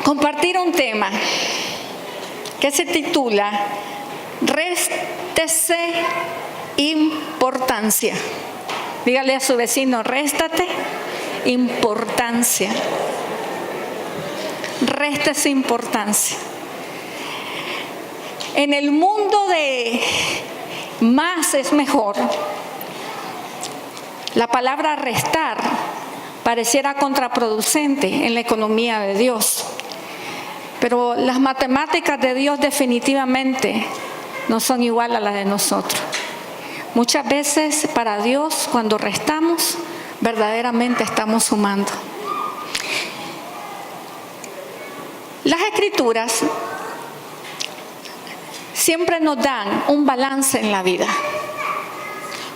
compartir un tema que se titula Réstese importancia. Dígale a su vecino, réstate importancia. Réstese importancia. En el mundo de más es mejor, la palabra restar pareciera contraproducente en la economía de Dios. Pero las matemáticas de Dios definitivamente no son igual a las de nosotros. Muchas veces para Dios, cuando restamos, verdaderamente estamos sumando. Las Escrituras siempre nos dan un balance en la vida.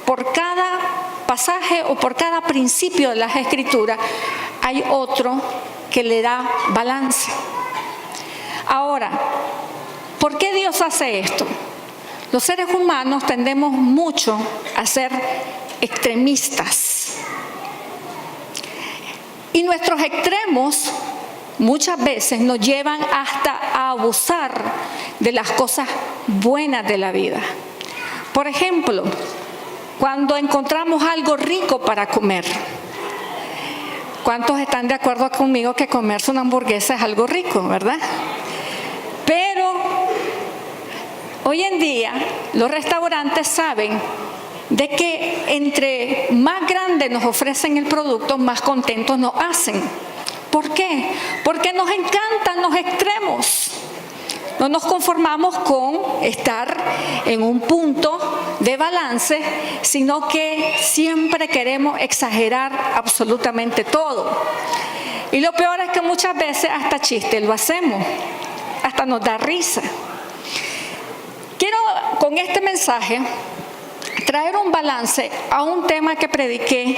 Por cada pasaje o por cada principio de las Escrituras hay otro que le da balance. Ahora, ¿por qué Dios hace esto? Los seres humanos tendemos mucho a ser extremistas. Y nuestros extremos muchas veces nos llevan hasta a abusar de las cosas buenas de la vida. Por ejemplo, cuando encontramos algo rico para comer. ¿Cuántos están de acuerdo conmigo que comerse una hamburguesa es algo rico, verdad? Pero hoy en día los restaurantes saben de que entre más grande nos ofrecen el producto, más contentos nos hacen. ¿Por qué? Porque nos encantan los extremos. No nos conformamos con estar en un punto de balance, sino que siempre queremos exagerar absolutamente todo. Y lo peor es que muchas veces hasta chiste lo hacemos, hasta nos da risa. Quiero con este mensaje traer un balance a un tema que prediqué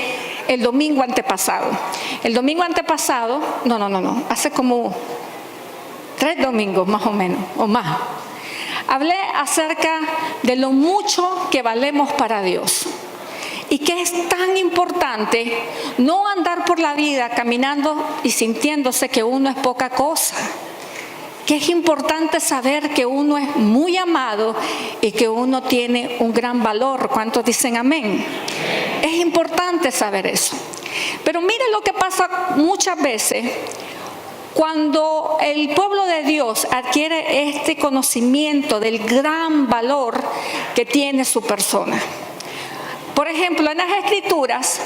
el domingo antepasado. El domingo antepasado, hace como 3 domingos más o menos, o más. Hablé acerca de lo mucho que valemos para Dios. Y que es tan importante no andar por la vida caminando y sintiéndose que uno es poca cosa. Que es importante saber que uno es muy amado y que uno tiene un gran valor. ¿Cuántos dicen amén? Es importante saber eso. Pero miren lo que pasa muchas veces cuando el pueblo de Dios adquiere este conocimiento del gran valor que tiene su persona. Por ejemplo, en las Escrituras,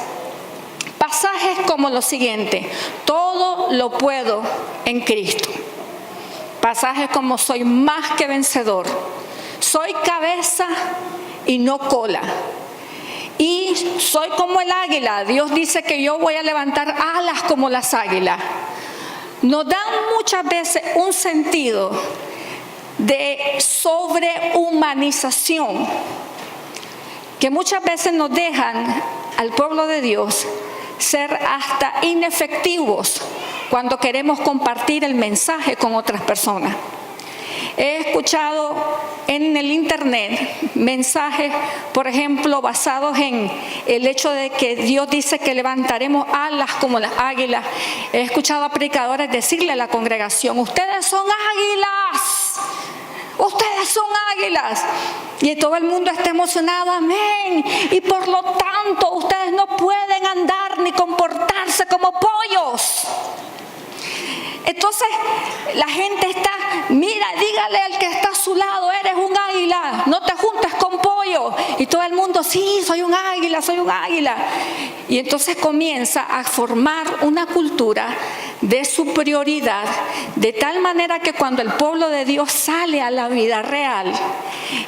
pasajes como lo siguiente: todo lo puedo en Cristo. Pasajes como soy más que vencedor, soy cabeza y no cola. Y soy como el águila. Dios dice que yo voy a levantar alas como las águilas. Nos dan muchas veces un sentido de sobrehumanización que muchas veces nos dejan al pueblo de Dios ser hasta inefectivos cuando queremos compartir el mensaje con otras personas. He escuchado en el internet mensajes, por ejemplo, basados en el hecho de que Dios dice que levantaremos alas como las águilas. He escuchado a predicadores decirle a la congregación: ustedes son águilas, ustedes son águilas. Y todo el mundo está emocionado, amén. Y por lo tanto, ustedes no pueden andar ni comportarse como pollos. Entonces la gente está, mira, dígale al que está a su lado, eres un águila, no te juntes con pollo. Y todo el mundo, sí, soy un águila, soy un águila. Y entonces comienza a formar una cultura de superioridad, de tal manera que cuando el pueblo de Dios sale a la vida real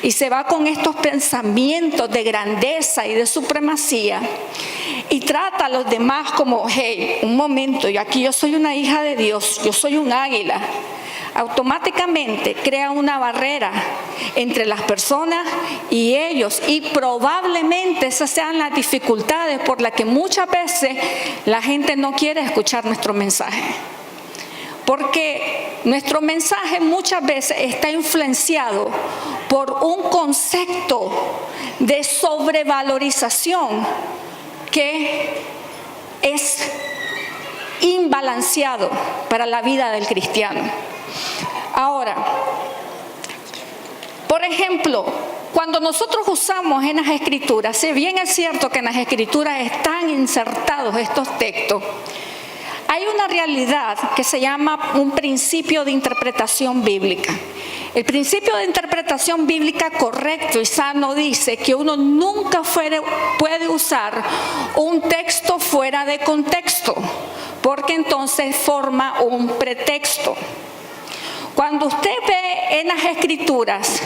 y se va con estos pensamientos de grandeza y de supremacía y trata a los demás como, hey, un momento, y aquí yo soy una hija de Dios, yo soy un águila, automáticamente crea una barrera entre las personas y ellos, y probablemente esas sean las dificultades por las que muchas veces la gente no quiere escuchar nuestro mensaje. Porque nuestro mensaje muchas veces está influenciado por un concepto de sobrevalorización que es imbalanceado para la vida del cristiano. Ahora, por ejemplo, cuando nosotros usamos en las Escrituras, si bien es cierto que en las Escrituras están insertados estos textos, hay una realidad que se llama un principio de interpretación bíblica. El principio de interpretación bíblica correcto y sano dice que uno nunca puede usar un texto fuera de contexto, porque entonces forma un pretexto. Cuando usted ve en las Escrituras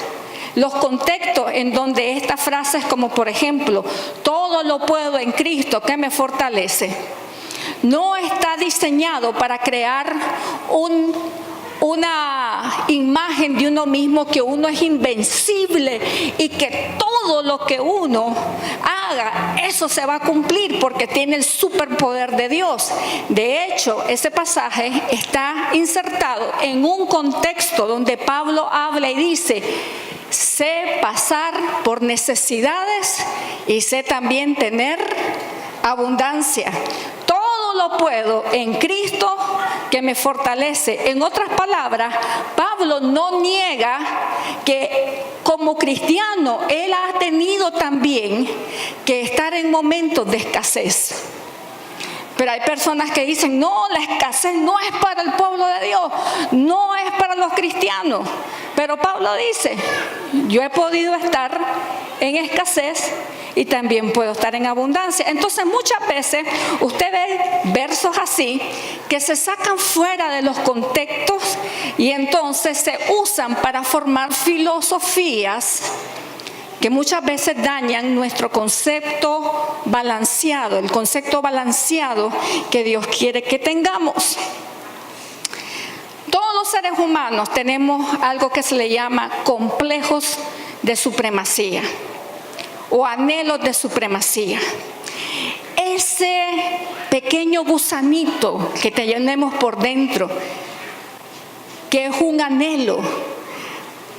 los contextos en donde estas frases, como por ejemplo, todo lo puedo en Cristo que me fortalece, no está diseñado para crear una imagen de uno mismo, que uno es invencible y que todo lo que uno haga, eso se va a cumplir porque tiene el superpoder de Dios. De hecho, ese pasaje está insertado en un contexto donde Pablo habla y dice: sé pasar por necesidades y sé también tener abundancia. Todo lo puedo en Cristo que me fortalece. En otras palabras, Pablo no niega que como cristiano él ha tenido también que estar en momentos de escasez. Pero hay personas que dicen: no, la escasez no es para el pueblo de Dios, no es para los cristianos. Pero Pablo dice: yo he podido estar en escasez y también puedo estar en abundancia. Entonces muchas veces usted ve versos así que se sacan fuera de los contextos y entonces se usan para formar filosofías que muchas veces dañan nuestro concepto balanceado, el concepto balanceado que Dios quiere que tengamos. Todos los seres humanos tenemos algo que se le llama complejos de supremacía o anhelos de supremacía. Ese pequeño gusanito que tenemos por dentro, que es un anhelo,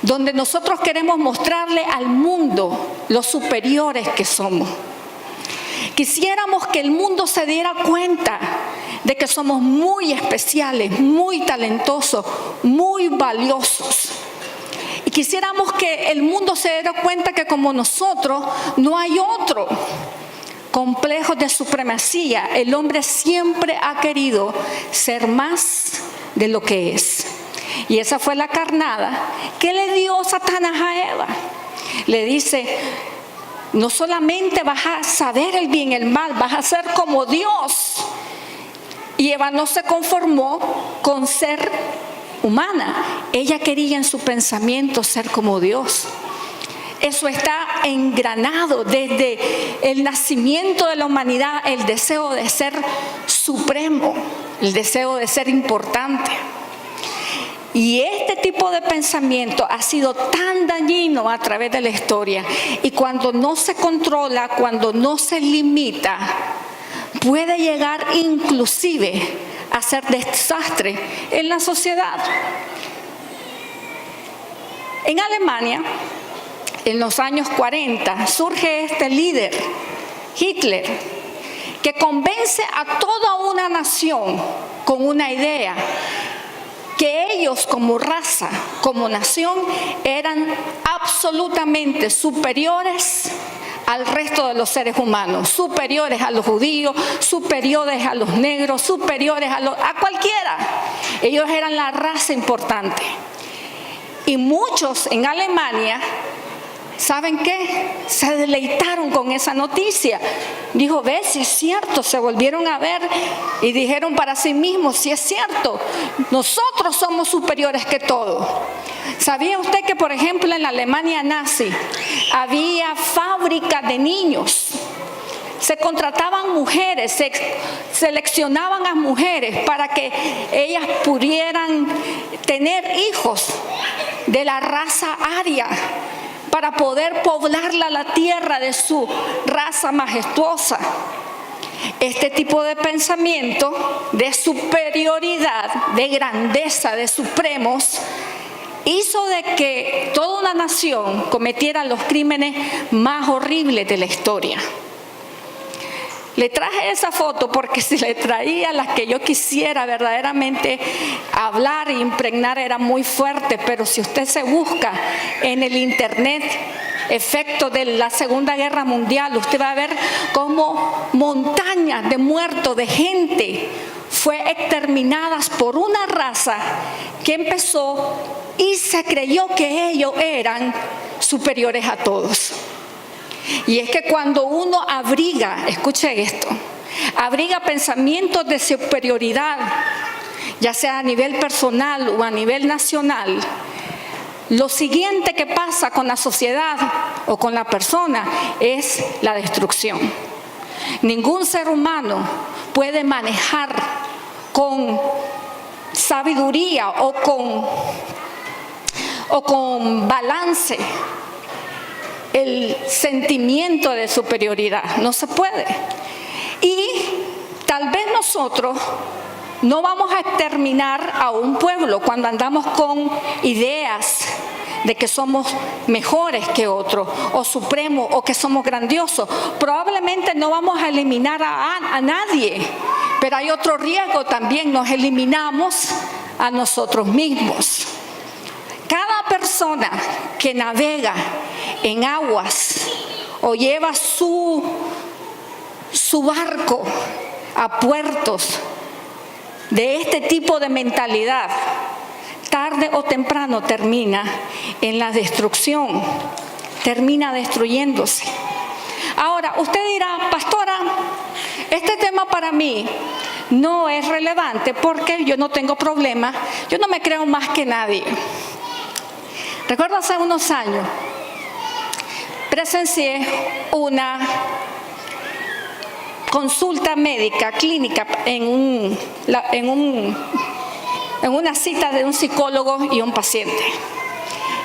donde nosotros queremos mostrarle al mundo lo superiores que somos. Quisiéramos que el mundo se diera cuenta de que somos muy especiales, muy talentosos, muy valiosos. Y quisiéramos que el mundo se diera cuenta que como nosotros no hay otro. Complejos de supremacía. El hombre siempre ha querido ser más de lo que es. Y esa fue la carnada que le dio Satanás a Eva. Le dice: no solamente vas a saber el bien y el mal, vas a ser como Dios. Y Eva no se conformó con ser humana. Ella quería en su pensamiento ser como Dios. Eso está engranado desde el nacimiento de la humanidad, el deseo de ser supremo, el deseo de ser importante. Y este tipo de pensamiento ha sido tan dañino a través de la historia. Y cuando no se controla, cuando no se limita, puede llegar inclusive a ser desastre en la sociedad. En Alemania, en los años 40, surge este líder, Hitler, que convence a toda una nación con una idea: que ellos como raza, como nación, eran absolutamente superiores al resto de los seres humanos, superiores a los judíos, superiores a los negros, superiores a cualquiera. Ellos eran la raza importante. Y muchos en Alemania, ¿saben qué? Se deleitaron con esa noticia. Dijo: ve, si es cierto. Se volvieron a ver y dijeron para sí mismos: si es cierto, nosotros somos superiores que todo. ¿Sabía usted que, por ejemplo, en la Alemania nazi había fábricas de niños? Se contrataban mujeres, se seleccionaban a mujeres para que ellas pudieran tener hijos de la raza aria, para poder poblar la tierra de su raza majestuosa. Este tipo de pensamiento de superioridad, de grandeza, de supremos, hizo de que toda una nación cometiera los crímenes más horribles de la historia. Le traje esa foto porque si le traía las que yo quisiera verdaderamente hablar e impregnar era muy fuerte, pero si usted se busca en el internet efecto de la Segunda Guerra Mundial, usted va a ver cómo montañas de muertos, de gente, fue exterminadas por una raza que empezó y se creyó que ellos eran superiores a todos. Y es que cuando uno abriga, escuche esto, abriga pensamientos de superioridad, ya sea a nivel personal o a nivel nacional, lo siguiente que pasa con la sociedad o con la persona es la destrucción. Ningún ser humano puede manejar con sabiduría o con balance el sentimiento de superioridad. No se puede. Y tal vez nosotros no vamos a exterminar a un pueblo cuando andamos con ideas de que somos mejores que otros, o supremos, o que somos grandiosos. Probablemente no vamos a eliminar a nadie, pero hay otro riesgo también, nos eliminamos a nosotros mismos. Cada persona que navega en aguas o lleva su barco a puertos de este tipo de mentalidad, tarde o temprano termina en la destrucción, termina destruyéndose. Ahora, usted dirá, pastora, este tema para mí no es relevante porque yo no tengo problema, yo no me creo más que nadie. Recuerdo hace unos años, presencié una consulta médica, clínica, en una cita de un psicólogo y un paciente.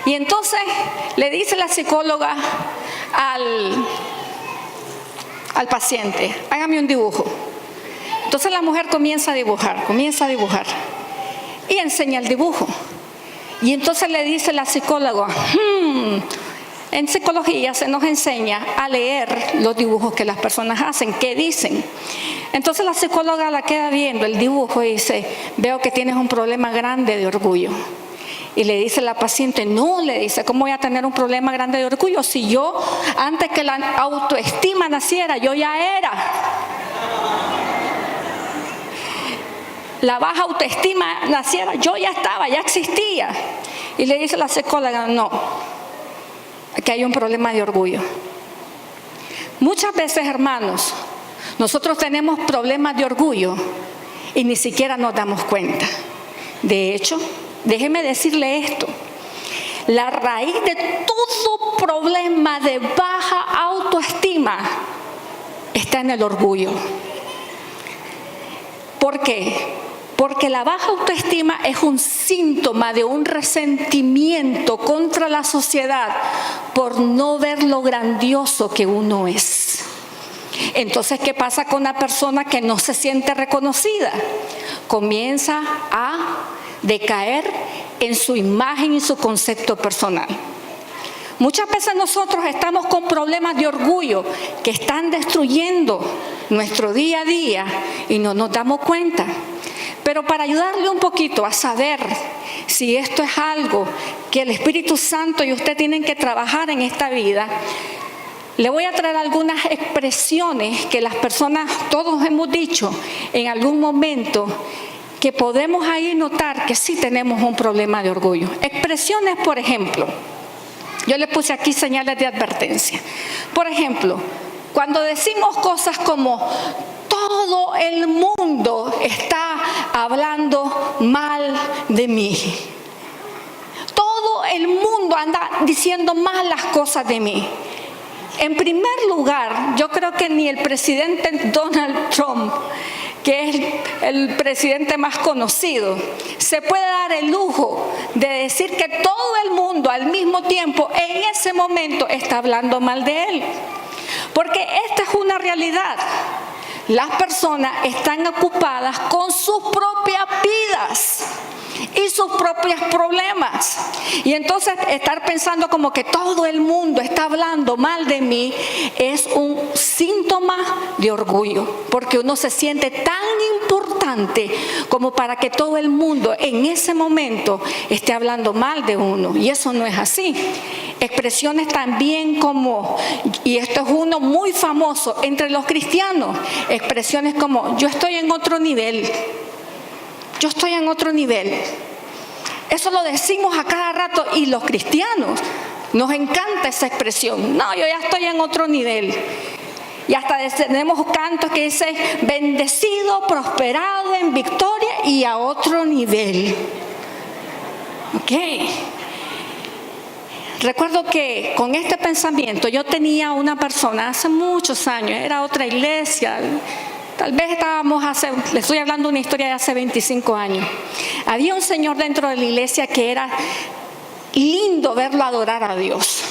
Y entonces le dice la psicóloga al paciente, hágame un dibujo. Entonces la mujer comienza a dibujar y enseña el dibujo. Y entonces le dice la psicóloga, en psicología se nos enseña a leer los dibujos que las personas hacen, ¿qué dicen? Entonces la psicóloga la queda viendo el dibujo y dice, veo que tienes un problema grande de orgullo. Y le dice la paciente, no, le dice, ¿cómo voy a tener un problema grande de orgullo? Si yo, antes que la autoestima naciera, yo ya era. La baja autoestima naciera, yo ya estaba, ya existía. Y le dice la psicóloga, no, que hay un problema de orgullo. Muchas veces, hermanos, nosotros tenemos problemas de orgullo y ni siquiera nos damos cuenta. De hecho, déjeme decirle esto, la raíz de todo problema de baja autoestima está en el orgullo. ¿Por qué? Porque la baja autoestima es un síntoma de un resentimiento contra la sociedad por no ver lo grandioso que uno es. Entonces, ¿qué pasa con una persona que no se siente reconocida? Comienza a decaer en su imagen y su concepto personal. Muchas veces nosotros estamos con problemas de orgullo que están destruyendo nuestro día a día y no nos damos cuenta. Pero para ayudarle un poquito a saber si esto es algo que el Espíritu Santo y usted tienen que trabajar en esta vida, le voy a traer algunas expresiones que las personas, todos hemos dicho en algún momento, que podemos ahí notar que sí tenemos un problema de orgullo. Expresiones, por ejemplo, yo le puse aquí señales de advertencia. Por ejemplo, cuando decimos cosas como todo el mundo está hablando mal de mí, todo el mundo anda diciendo malas cosas de mí. En primer lugar, yo creo que ni el presidente Donald Trump, que es el presidente más conocido, se puede dar el lujo de decir que todo el mundo al mismo tiempo en ese momento está hablando mal de él. Porque esta es una realidad. Las personas están ocupadas con sus propias vidas. y sus propios problemas. Y entonces estar pensando como que todo el mundo está hablando mal de mí es un síntoma de orgullo, porque uno se siente tan importante como para que todo el mundo en ese momento esté hablando mal de uno, y eso no es así. Expresiones también como, y esto es uno muy famoso entre los cristianos, expresiones como yo estoy en otro nivel. Yo estoy en otro nivel. Eso lo decimos a cada rato, y los cristianos nos encanta esa expresión. No, yo ya estoy en otro nivel. Y hasta tenemos cantos que dicen bendecido, prosperado en victoria y a otro nivel. Ok. Recuerdo que con este pensamiento yo tenía una persona hace muchos años, era otra iglesia. Tal vez le estoy hablando una historia de hace 25 años. Había un señor dentro de la iglesia que era lindo verlo adorar a Dios.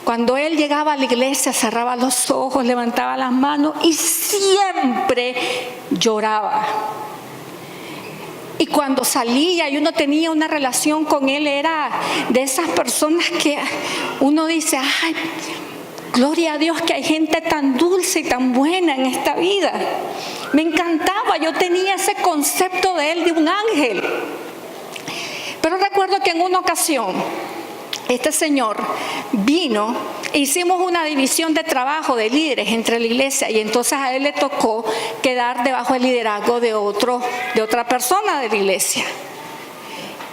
Cuando él llegaba a la iglesia, cerraba los ojos, levantaba las manos y siempre lloraba. Y cuando salía y uno tenía una relación con él, era de esas personas que uno dice, ay, gloria a Dios que hay gente tan dulce y tan buena en esta vida. Me encantaba, yo tenía ese concepto de él, de un ángel. Pero recuerdo que en una ocasión, este señor vino, hicimos una división de trabajo de líderes entre la iglesia, y entonces a él le tocó quedar debajo del liderazgo de otra persona de la iglesia.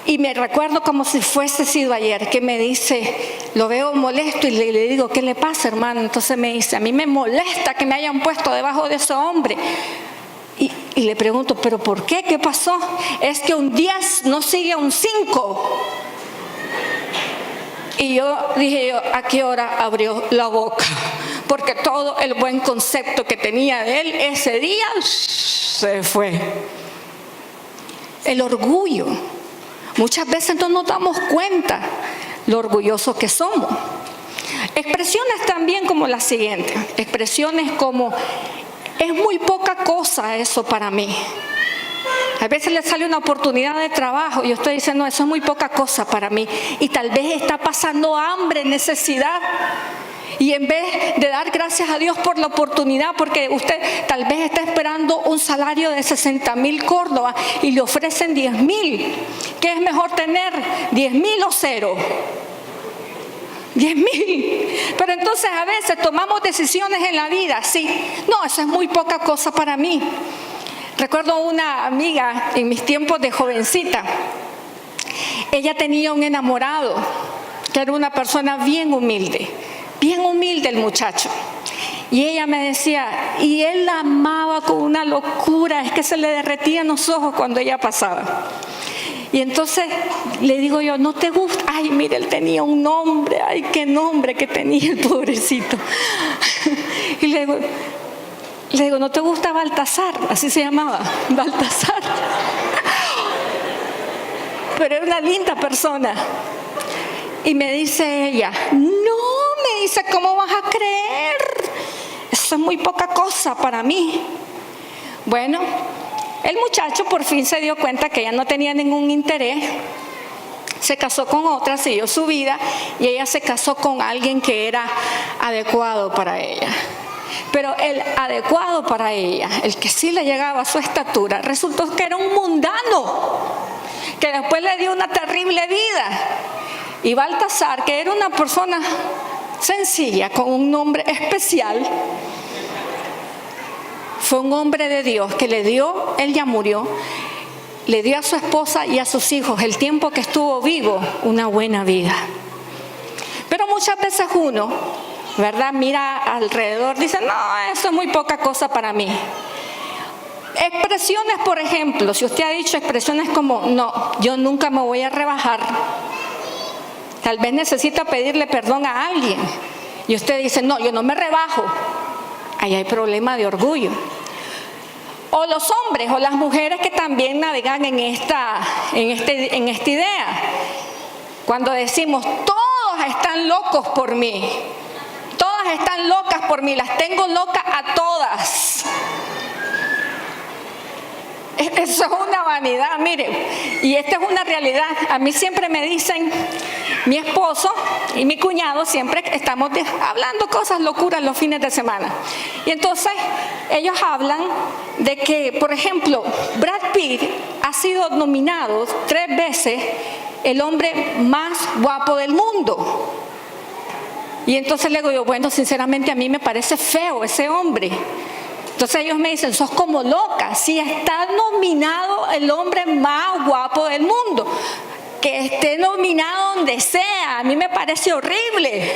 Y me recuerdo como si fuese sido ayer, que me dice, lo veo molesto, y le digo, ¿qué le pasa, hermano? Entonces me dice, a mí me molesta que me hayan puesto debajo de ese hombre. Y le pregunto, ¿pero por qué? ¿Qué pasó? Es que un 10 no sigue un 5. Y yo dije, ¿a qué hora abrió la boca? Porque todo el buen concepto que tenía de él ese día se fue. El orgullo. Muchas veces no nos damos cuenta lo orgullosos que somos. Expresiones también como la siguiente. Expresiones como, es muy poca cosa eso para mí. A veces le sale una oportunidad de trabajo y usted dice, no, eso es muy poca cosa para mí. Y tal vez está pasando hambre, necesidad. Y en vez de dar gracias a Dios por la oportunidad, porque usted tal vez está esperando un salario de 60,000 córdobas y le ofrecen 10,000. ¿Qué es mejor tener? 10,000 o 0. 10,000. Pero entonces a veces tomamos decisiones en la vida, sí. No, eso es muy poca cosa para mí. Recuerdo una amiga en mis tiempos de jovencita. Ella tenía un enamorado que era una persona bien humilde el muchacho. Y ella me decía, y él la amaba con una locura, es que se le derretían los ojos cuando ella pasaba. Y entonces le digo yo, ¿no te gusta? Ay, mire, él tenía un nombre, ay, qué nombre que tenía el pobrecito. Y le digo, ¿no te gusta Baltasar? Así se llamaba, Baltasar. Pero era una linda persona. Y me dice ella, no, me dice, ¿cómo vas a creer? Eso es muy poca cosa para mí. Bueno, el muchacho por fin se dio cuenta que ella no tenía ningún interés. Se casó con otra, siguió su vida, y ella se casó con alguien que era adecuado para ella. Pero el adecuado para ella, el que sí le llegaba a su estatura, resultó que era un mundano, que después le dio una terrible vida. Y Baltasar, que era una persona sencilla, con un nombre especial, fue un hombre de Dios que le dio, él ya murió, le dio a su esposa y a sus hijos, el tiempo que estuvo vivo, una buena vida. Pero muchas veces uno, ¿verdad?, mira alrededor, dice, no, eso es muy poca cosa para mí. Expresiones, por ejemplo, si usted ha dicho expresiones como, no, yo nunca me voy a rebajar. Tal vez necesita pedirle perdón a alguien y usted dice, no, yo no me rebajo. Ahí hay problema de orgullo. O los hombres o las mujeres que también navegan en esta idea. Cuando decimos, todos están locos por mí. Todas están locas por mí, las tengo locas a todas. Eso es una vanidad, mire, y esta es una realidad. A mí siempre me dicen, mi esposo y mi cuñado siempre estamos hablando cosas locuras los fines de semana. Y entonces ellos hablan de que, por ejemplo, Brad Pitt ha sido nominado 3 veces el hombre más guapo del mundo. Y entonces le digo yo, bueno, sinceramente a mí me parece feo ese hombre. Entonces ellos me dicen, sos como loca, si está nominado el hombre más guapo del mundo, que esté nominado donde sea, a mí me parece horrible.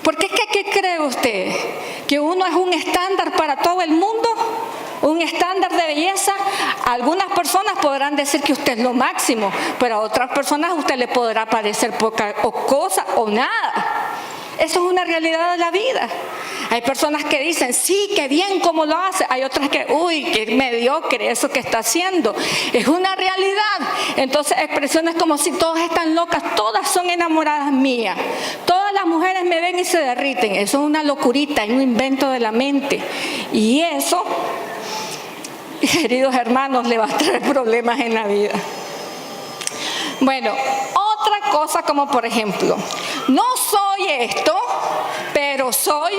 Porque es que, ¿qué cree usted? ¿Que uno es un estándar para todo el mundo? ¿Un estándar de belleza? Algunas personas podrán decir que usted es lo máximo, pero a otras personas a usted le podrá parecer poca o cosa o nada. Eso es una realidad de la vida. Hay personas que dicen, sí, qué bien cómo lo hace. Hay otras que, uy, qué mediocre eso que está haciendo. Es una realidad. Entonces, expresiones como si todas están locas, todas son enamoradas mías. Todas las mujeres me ven y se derriten. Eso es una locurita, es un invento de la mente. Y eso, queridos hermanos, le va a traer problemas en la vida. Bueno, otra cosa como por ejemplo, no soy esto, pero soy...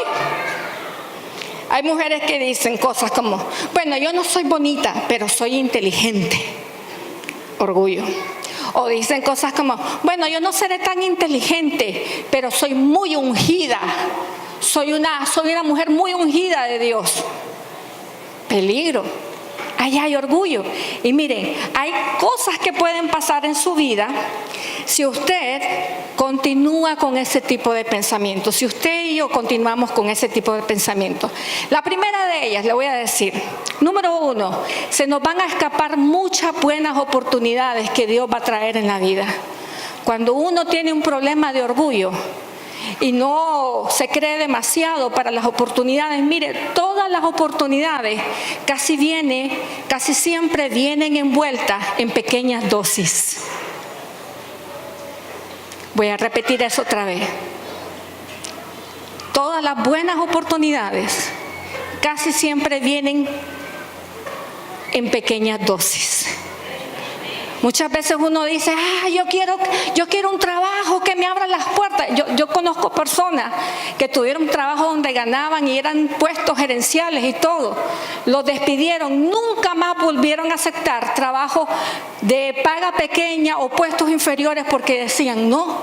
Hay mujeres que dicen cosas como, bueno, yo no soy bonita, pero soy inteligente. Orgullo. O dicen cosas como, bueno, yo no seré tan inteligente, pero soy muy ungida. Soy una mujer muy ungida de Dios. Peligro. Ahí hay orgullo. Y miren, hay cosas que pueden pasar en su vida si usted continúa con ese tipo de pensamiento. Si usted y yo continuamos con ese tipo de pensamiento. La primera de ellas, le voy a decir, número 1, se nos van a escapar muchas buenas oportunidades que Dios va a traer en la vida. Cuando uno tiene un problema de orgullo y no se cree demasiado para las oportunidades, mire, todas las oportunidades casi siempre vienen envueltas en pequeñas dosis. Voy a repetir eso otra vez. Todas las buenas oportunidades casi siempre vienen en pequeñas dosis. Muchas veces uno dice, yo quiero un trabajo que me abra las puertas. Yo conozco personas que tuvieron un trabajo donde ganaban y eran puestos gerenciales y todo. Los despidieron, nunca más volvieron a aceptar trabajo de paga pequeña o puestos inferiores porque decían no.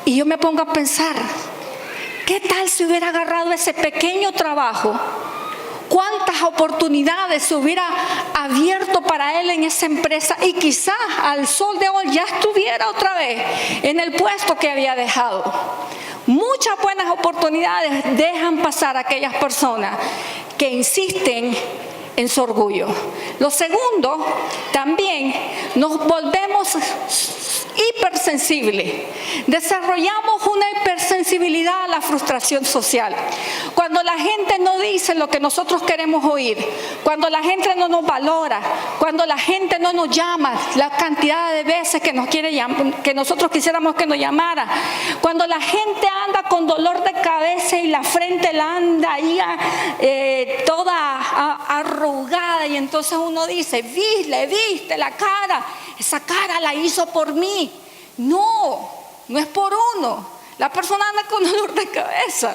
Y yo me pongo a pensar, ¿qué tal si hubiera agarrado ese pequeño trabajo? ¿Cuántas oportunidades se hubiera abierto para él en esa empresa? Y quizás al sol de hoy ya estuviera otra vez en el puesto que había dejado. Muchas buenas oportunidades dejan pasar a aquellas personas que insisten en su orgullo. Lo segundo, también nos volvemos hipersensibles. Desarrollamos una hipersensibilidad a la frustración social. Cuando la gente no dice lo que nosotros queremos oír, cuando la gente no nos valora, cuando la gente no nos llama la cantidad de veces que nosotros quisiéramos que nos llamara, cuando la gente anda con dolor de cabeza y la frente la anda ahí toda arrugada, y entonces uno dice, le viste la cara, esa cara la hizo por mí. No es por uno. La persona anda con dolor de cabeza.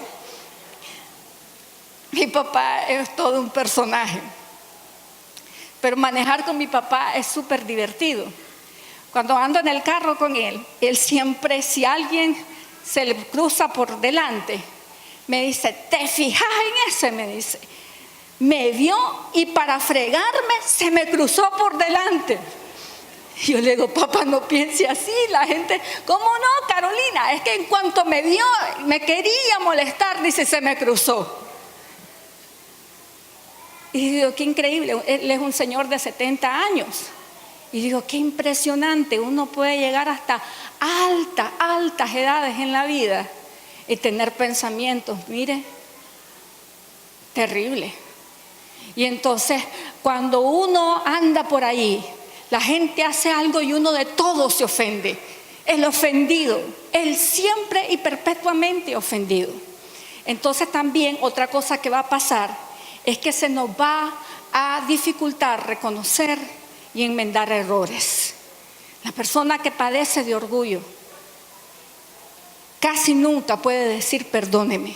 Mi papá es todo un personaje, pero manejar con mi papá es súper divertido. Cuando ando en el carro con él siempre, si alguien se le cruza por delante, me dice, ¿te fijas en ese? Me dice, me vio y para fregarme se me cruzó por delante. Y yo le digo, papá, no piense así. La gente, ¿cómo no, Carolina? Es que en cuanto me vio, me quería molestar, dice, se me cruzó. Y digo, qué increíble, él es un señor de 70 años. Y digo, qué impresionante, uno puede llegar hasta altas edades en la vida y tener pensamientos, mire, terrible. Y entonces, cuando uno anda por ahí, la gente hace algo y uno de todo se ofende. El ofendido, el siempre y perpetuamente ofendido. Entonces también otra cosa que va a pasar es que se nos va a dificultar reconocer y enmendar errores. La persona que padece de orgullo casi nunca puede decir perdóneme.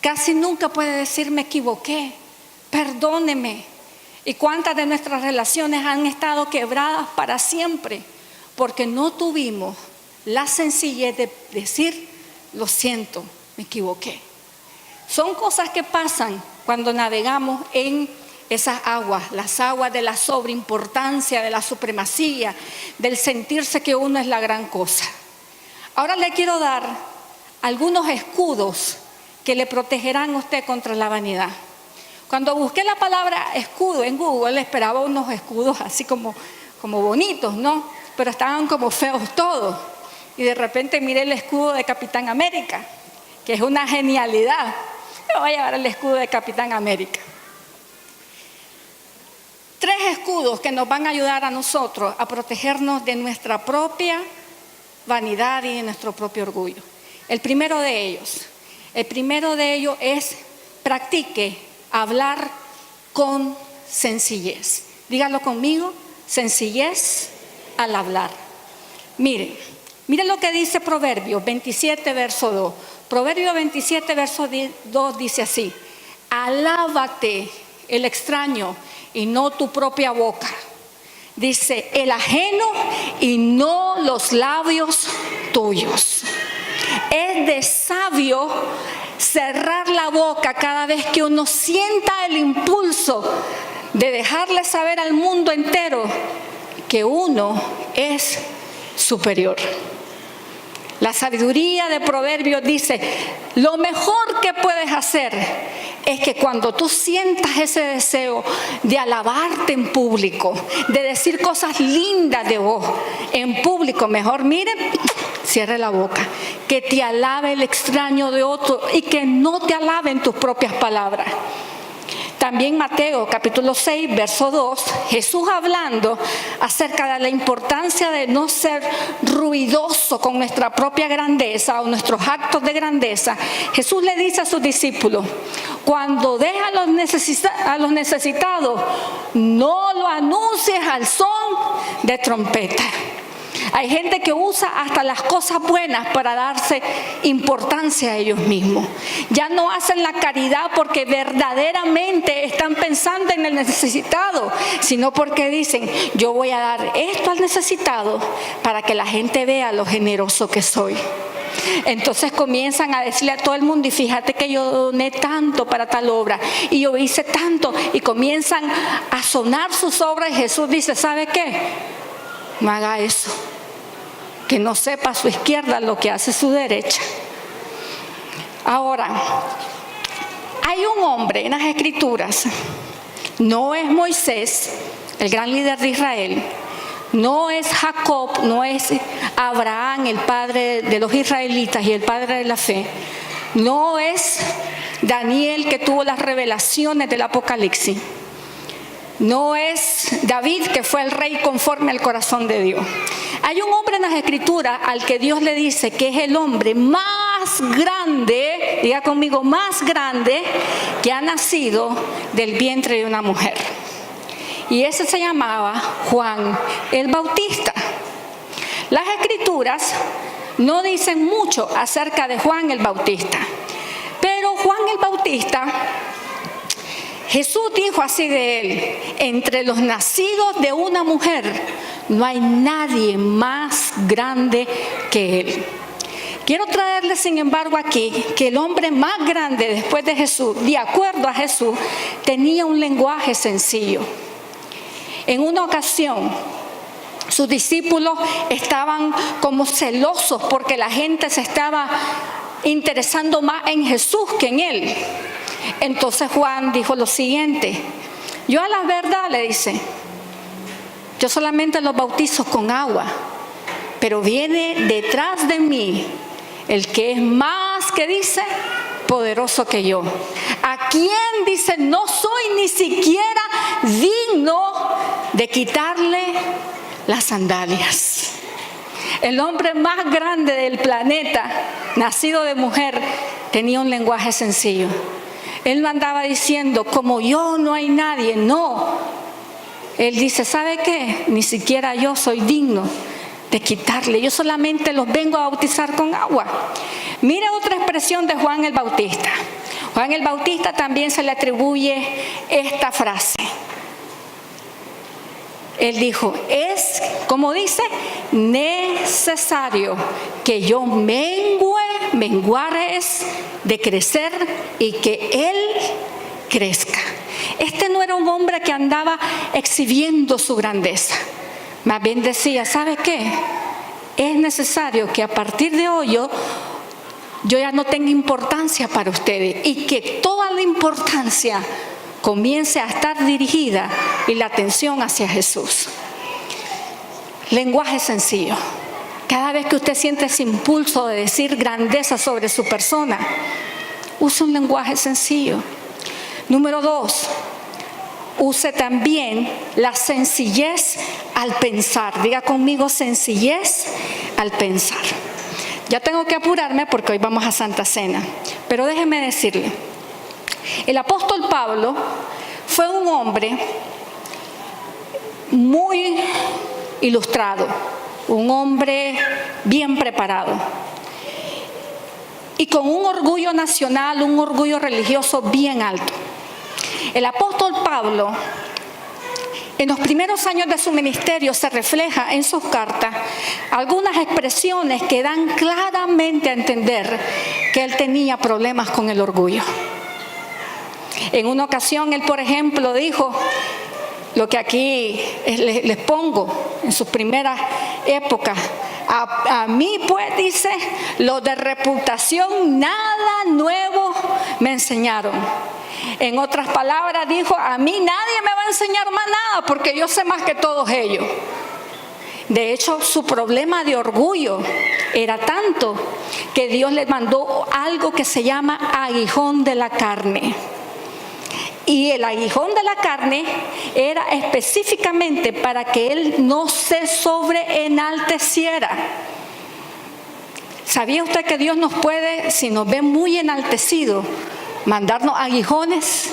Casi nunca puede decir me equivoqué, perdóneme. ¿Y cuántas de nuestras relaciones han estado quebradas para siempre? Porque no tuvimos la sencillez de decir lo siento, me equivoqué. Son cosas que pasan cuando navegamos en esas aguas, las aguas de la sobreimportancia, de la supremacía, del sentirse que uno es la gran cosa. Ahora le quiero dar algunos escudos que le protegerán a usted contra la vanidad. Cuando busqué la palabra escudo en Google, esperaba unos escudos así como bonitos, ¿no? Pero estaban como feos todos. Y de repente miré el escudo de Capitán América, que es una genialidad. Me voy a llevar el escudo de Capitán América. 3 escudos que nos van a ayudar a nosotros a protegernos de nuestra propia vanidad y de nuestro propio orgullo. El primero de ellos es practique hablar con sencillez. Dígalo conmigo, sencillez al hablar. Mire lo que dice Proverbios 27, verso 2. Proverbios 27, verso 2 dice así: alábate el extraño y no tu propia boca. Dice, el ajeno y no los labios tuyos. Es de sabio cerrar la boca cada vez que uno sienta el impulso de dejarle saber al mundo entero que uno es superior. La sabiduría de Proverbios dice, lo mejor que puedes hacer es que cuando tú sientas ese deseo de alabarte en público, de decir cosas lindas de vos en público, mejor cierre la boca, que te alabe el extraño de otro y que no te alaben tus propias palabras. También Mateo capítulo 6, verso 2, Jesús hablando acerca de la importancia de no ser ruidoso con nuestra propia grandeza o nuestros actos de grandeza. Jesús le dice a sus discípulos, cuando dejes a los necesitados, no lo anuncies al son de trompeta. Hay gente que usa hasta las cosas buenas para darse importancia a ellos mismos. Ya no hacen la caridad porque verdaderamente están pensando en el necesitado, sino porque dicen, yo voy a dar esto al necesitado para que la gente vea lo generoso que soy. Entonces comienzan a decirle a todo el mundo, y fíjate que yo doné tanto para tal obra, y yo hice tanto, y comienzan a sonar sus obras, y Jesús dice, ¿sabe qué? No haga eso, que no sepa su izquierda lo que hace su derecha. Ahora, hay un hombre en las Escrituras, no es Moisés, el gran líder de Israel, no es Jacob, no es Abraham, el padre de los israelitas y el padre de la fe, no es Daniel que tuvo las revelaciones del Apocalipsis, no es David que fue el rey conforme al corazón de Dios. Hay un hombre en las Escrituras al que Dios le dice que es el hombre más grande, diga conmigo, más grande que ha nacido del vientre de una mujer. Y ese se llamaba Juan el Bautista. Las Escrituras no dicen mucho acerca de Juan el Bautista, pero Juan el Bautista, Jesús dijo así de él, entre los nacidos de una mujer no hay nadie más grande que él. Quiero traerle sin embargo aquí que el hombre más grande después de Jesús, de acuerdo a Jesús, tenía un lenguaje sencillo. En una ocasión, sus discípulos estaban como celosos porque la gente se estaba interesando más en Jesús que en él. Entonces Juan dijo lo siguiente, yo a la verdad le dice, yo solamente los bautizo con agua, pero viene detrás de mí el que es más, que dice, poderoso que yo, a quien dice no soy ni siquiera digno de quitarle las sandalias. El hombre más grande del planeta, nacido de mujer, tenía un lenguaje sencillo. Él no andaba diciendo, como yo no hay nadie, no. Él dice, ¿sabe qué? Ni siquiera yo soy digno de quitarle. Yo solamente los vengo a bautizar con agua. Mira otra expresión de Juan el Bautista. Juan el Bautista también se le atribuye esta frase. Él dijo, es, como dice, necesario que yo menguare es de crecer y que Él crezca. Este no era un hombre que andaba exhibiendo su grandeza. Más bien decía, ¿sabe qué? Es necesario que a partir de hoy yo ya no tenga importancia para ustedes y que toda la importancia comience a estar dirigida y la atención hacia Jesús. Lenguaje sencillo. Cada vez que usted siente ese impulso de decir grandeza sobre su persona, use un lenguaje sencillo. Número 2, use también la sencillez al pensar. Diga conmigo, sencillez al pensar. Ya tengo que apurarme porque hoy vamos a Santa Cena, pero déjeme decirle, el apóstol Pablo fue un hombre muy ilustrado, un hombre bien preparado y con un orgullo nacional, un orgullo religioso bien alto. El apóstol Pablo, en los primeros años de su ministerio, se refleja en sus cartas algunas expresiones que dan claramente a entender que él tenía problemas con el orgullo. En una ocasión, él, por ejemplo, dijo lo que aquí les pongo en sus primeras épocas. A mí, pues, dice, lo de reputación, nada nuevo me enseñaron. En otras palabras, dijo, a mí nadie me va a enseñar más nada porque yo sé más que todos ellos. De hecho, su problema de orgullo era tanto que Dios le mandó algo que se llama aguijón de la carne. Y el aguijón de la carne era específicamente para que él no se sobreenalteciera. ¿Sabía usted que Dios nos puede, si nos ve muy enaltecidos, mandarnos aguijones?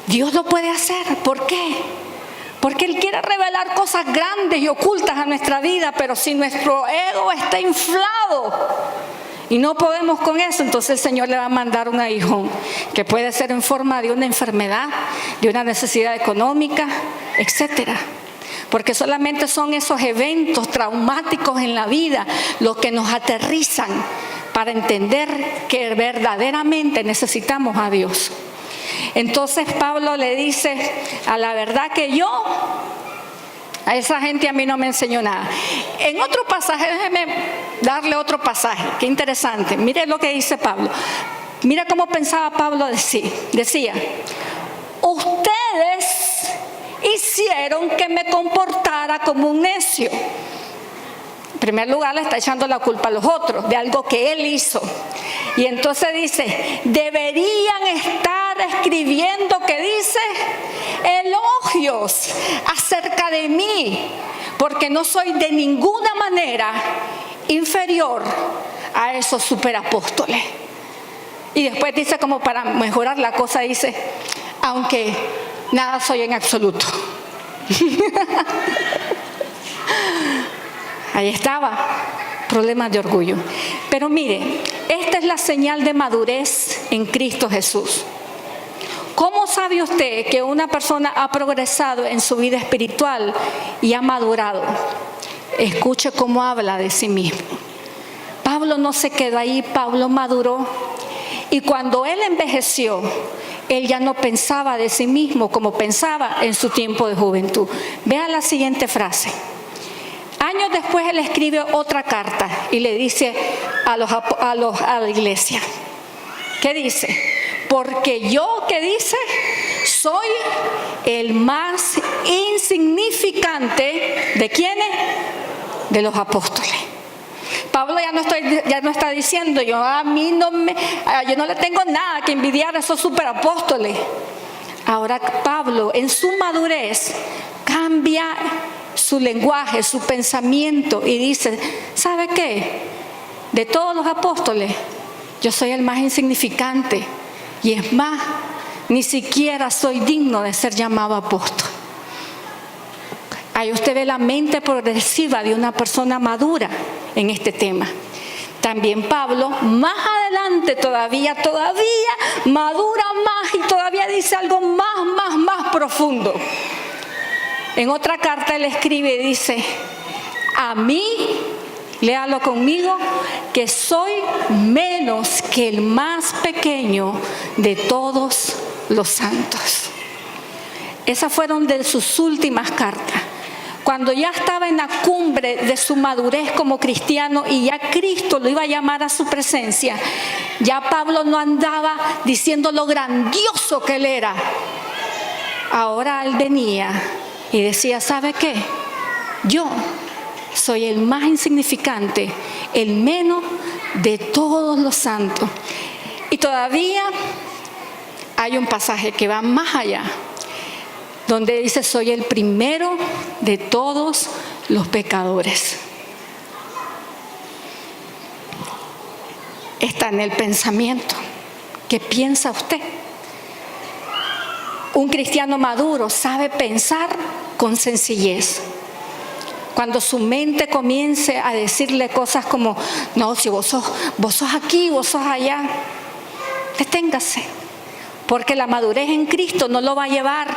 Dios lo puede hacer. ¿Por qué? Porque Él quiere revelar cosas grandes y ocultas a nuestra vida, pero si nuestro ego está inflado y no podemos con eso, entonces el Señor le va a mandar un aguijón, que puede ser en forma de una enfermedad, de una necesidad económica, etcétera. Porque solamente son esos eventos traumáticos en la vida los que nos aterrizan para entender que verdaderamente necesitamos a Dios. Entonces Pablo le dice, a la verdad que yo, a esa gente a mí no me enseñó nada. En otro pasaje, déjeme darle otro pasaje, qué interesante. Mire lo que dice Pablo. Mira cómo pensaba Pablo decía, ustedes hicieron que me comportara como un necio. En primer lugar, le está echando la culpa a los otros de algo que él hizo. Y entonces dice, deberían estar escribiendo, ¿qué dice? Elogios acerca de mí, porque no soy de ninguna manera inferior a esos superapóstoles. Y después dice, como para mejorar la cosa, dice, aunque nada soy en absoluto. Ahí estaba, problemas de orgullo. Pero mire, esta es la señal de madurez en Cristo Jesús. ¿Cómo sabe usted que una persona ha progresado en su vida espiritual y ha madurado? Escuche cómo habla de sí mismo. Pablo no se quedó ahí, Pablo maduró. Y cuando él envejeció, él ya no pensaba de sí mismo como pensaba en su tiempo de juventud. Vea la siguiente frase. Años después él escribe otra carta y le dice a la iglesia. ¿Qué dice? Porque yo, ¿qué dice? Soy el más insignificante ¿de quiénes? De los apóstoles. Pablo ya no está diciendo, yo no le tengo nada que envidiar a esos superapóstoles. Ahora Pablo, en su madurez, cambia su lenguaje, su pensamiento y dice, ¿sabe qué? De todos los apóstoles, yo soy el más insignificante. Y es más, ni siquiera soy digno de ser llamado apóstol. Ahí usted ve la mente progresiva de una persona madura en este tema. También Pablo, más adelante todavía madura más y todavía dice algo más profundo. En otra carta él escribe y dice: a mí, léalo conmigo, que soy menos que el más pequeño de todos los santos. Esas fueron de sus últimas cartas. Cuando ya estaba en la cumbre de su madurez como cristiano y ya Cristo lo iba a llamar a su presencia, ya Pablo no andaba diciendo lo grandioso que él era. Ahora él venía y decía: ¿sabe qué? Yo soy el más insignificante, el menos de todos los santos. Y todavía hay un pasaje que va más allá, donde dice: soy el primero de todos los pecadores. Está en el pensamiento. ¿Qué piensa usted? Un cristiano maduro sabe pensar con sencillez. Cuando su mente comience a decirle cosas como: no, si vos sos aquí, vos sos allá, deténgase. Porque la madurez en Cristo no lo va a llevar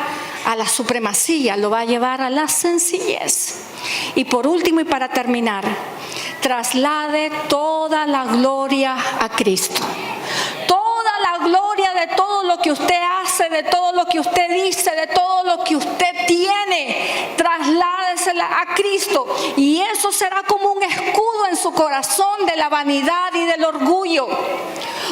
a la supremacía, lo va a llevar a la sencillez. Y por último y para terminar, traslade toda la gloria a Cristo. Toda la gloria de todo lo que usted hace, de todo lo que usted dice, de todo lo que usted tiene, trasládesela a Cristo. Y eso será como un escudo en su corazón de la vanidad y del orgullo.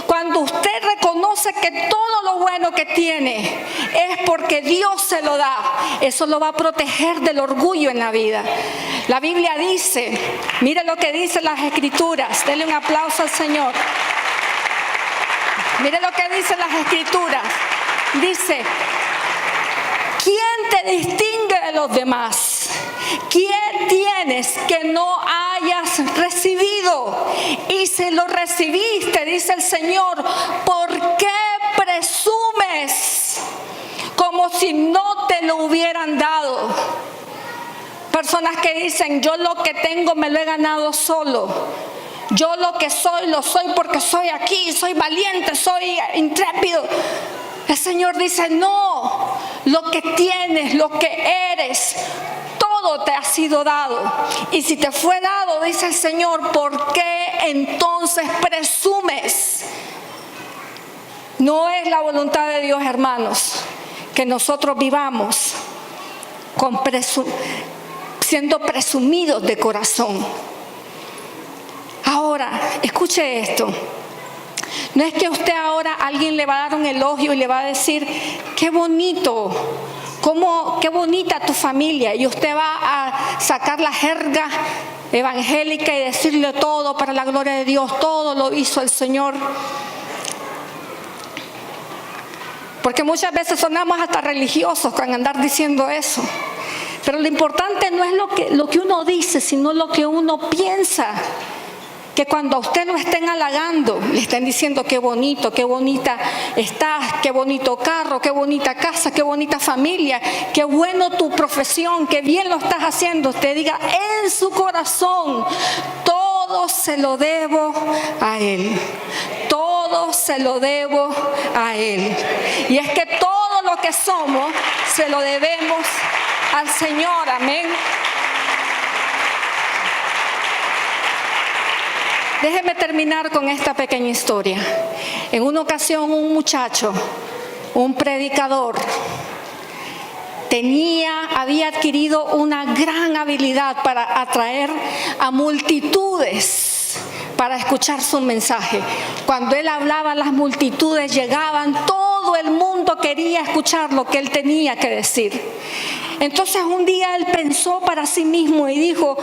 Cuando usted reconoce que todo lo bueno que tiene es porque Dios se lo da, eso lo va a proteger del orgullo en la vida. La Biblia dice, mire lo que dicen las Escrituras, denle un aplauso al Señor. Mire lo que dicen las Escrituras. Dice: ¿quién te distingue de los demás? ¿Quién tienes que no hayas recibido? Y si lo recibiste, dice el Señor, ¿por qué presumes como si no te lo hubieran dado? Personas que dicen: yo lo que tengo me lo he ganado solo. Yo lo que soy, lo soy porque soy aquí, soy valiente, soy intrépido. El Señor dice: no, lo que tienes, lo que eres, todo te ha sido dado. Y si te fue dado, dice el Señor, ¿por qué entonces presumes? No es la voluntad de Dios, hermanos, que nosotros vivamos siendo presumidos de corazón. Ahora, escuche esto. No es que usted ahora alguien le va a dar un elogio y le va a decir: qué bonito, qué bonita tu familia, y usted va a sacar la jerga evangélica y decirle todo para la gloria de Dios, todo lo hizo el Señor. Porque muchas veces sonamos hasta religiosos con andar diciendo eso. Pero lo importante no es lo que uno dice, sino lo que uno piensa. Que cuando a usted lo estén halagando, le estén diciendo: qué bonito, qué bonita estás, qué bonito carro, qué bonita casa, qué bonita familia, qué bueno tu profesión, qué bien lo estás haciendo. Usted diga en su corazón: todo se lo debo a Él. Todo se lo debo a Él. Y es que todo lo que somos se lo debemos al Señor. Amén. Déjeme terminar con esta pequeña historia. En una ocasión un muchacho, un predicador, había adquirido una gran habilidad para atraer a multitudes para escuchar su mensaje. Cuando él hablaba, las multitudes llegaban, todo el mundo quería escuchar lo que él tenía que decir. Entonces un día él pensó para sí mismo y dijo: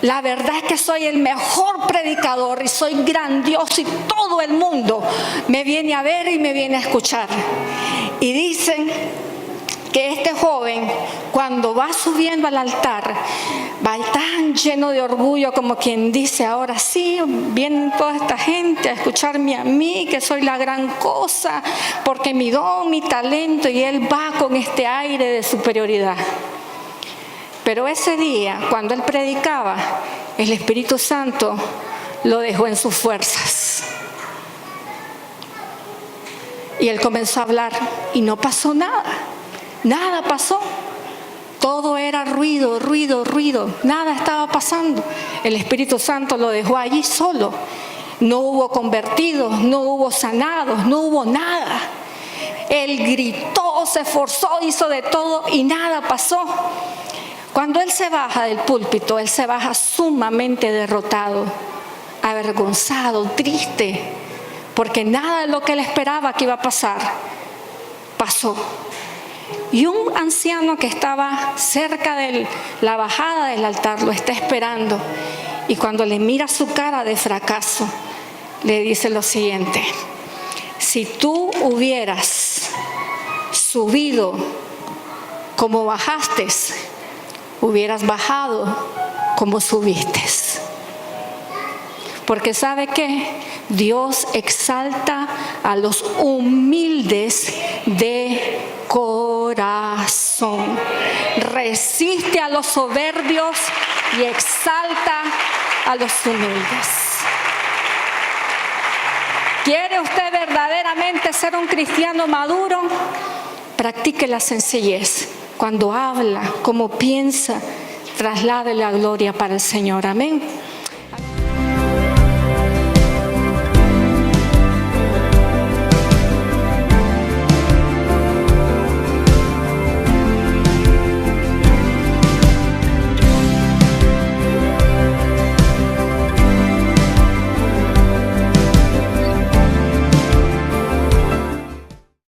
la verdad es que soy el mejor predicador y soy grandioso y todo el mundo me viene a ver y me viene a escuchar. Y dicen que este joven, cuando va subiendo al altar, va tan lleno de orgullo como quien dice, ahora sí, vienen toda esta gente a escucharme a mí, que soy la gran cosa, porque mi don, mi talento, y él va con este aire de superioridad. Pero ese día, cuando él predicaba, el Espíritu Santo lo dejó en sus fuerzas. Y él comenzó a hablar y no pasó nada. Nada pasó. Todo era ruido, ruido, ruido. Nada estaba pasando. El Espíritu Santo lo dejó allí solo. No hubo convertidos, no hubo sanados, no hubo nada. Él gritó, se esforzó, hizo de todo y nada pasó. Cuando él se baja del púlpito, él se baja sumamente derrotado, avergonzado, triste, porque nada de lo que él esperaba que iba a pasar, pasó. Y un anciano que estaba cerca de la bajada del altar lo está esperando. Y cuando le mira su cara de fracaso, le dice lo siguiente: si tú hubieras subido como bajaste, hubieras bajado como subiste. Porque ¿sabe qué? Dios exalta a los humildes de corazón. Resiste a los soberbios y exalta a los humildes. ¿Quiere usted verdaderamente ser un cristiano maduro? Practique la sencillez. Cuando habla, como piensa, traslade la gloria para el Señor. Amén.